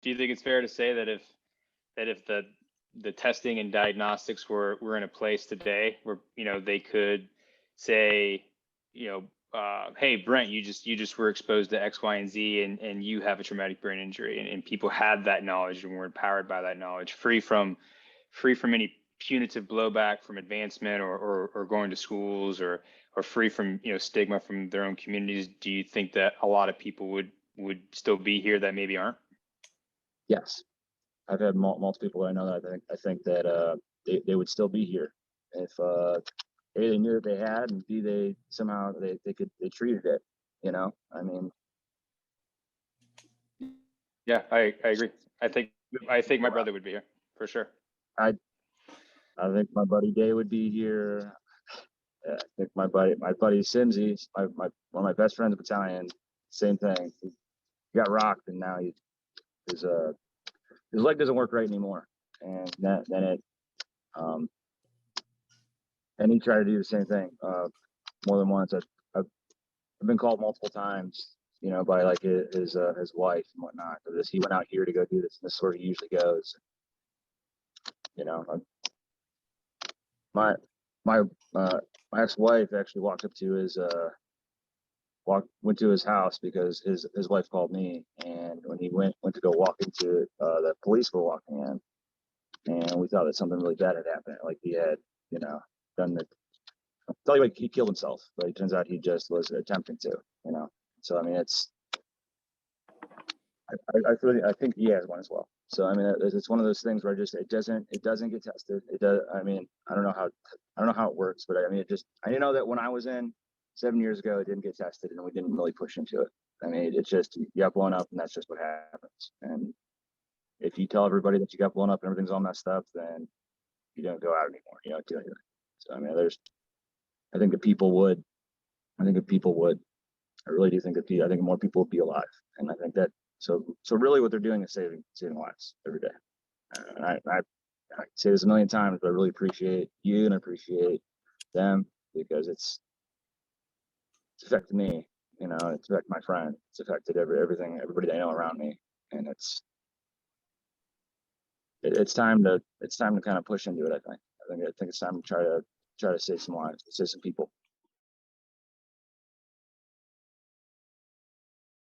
do you think it's fair to say that if the testing and diagnostics were in a place today where, you know, they could say, you know, hey, Brent, you just were exposed to X, Y, and Z, and you have a traumatic brain injury, and people had that knowledge and were empowered by that knowledge, free from any punitive blowback from advancement or going to schools or free from, you know, stigma from their own communities. Do you think that a lot of people would still be here that maybe aren't? Yes, I've had multiple people I know that I think that they would still be here if A, they knew that they had, and B, they somehow they treated it. You know, I mean, Yeah, I agree. I think my brother would be here for sure. I think my buddy Day would be here. I think my buddy Simsy, one of my best friends, battalion, same thing. He got rocked, and now his leg doesn't work right anymore, and then it and he tried to do the same thing more than once. I've been called multiple times, you know, by like his wife and whatnot. He went out here to go do this, and this is where he usually goes. You know, my ex-wife actually walked up to his went to his house because his wife called me, and when he went to go walk into it, the police were walking in, and we thought that something really bad had happened, like he had, you know, done the. Tell you, like, he killed himself, but it turns out he just was attempting to, you know. So I mean, it's I think he has one as well. So I mean, it's one of those things where it doesn't get tested. It does. I mean, I don't know how it works, but I mean, I know that when I was in 7 years ago, it didn't get tested, and we didn't really push into it. I mean, it's just you got blown up, and that's just what happens. And if you tell everybody that you got blown up and everything's all messed up, then you don't go out anymore. You don't do anything. So I mean, I think that people would. I think if people would. I really do think that I think more people would be alive, and I think that so really what they're doing is saving lives every day. And I say this a million times, but I really appreciate you and I appreciate them because it's affected me. You know, it's affected my friend. It's affected everybody that I know around me, and it's time to kind of push into it. I think it's time to try to save some lives, save some people.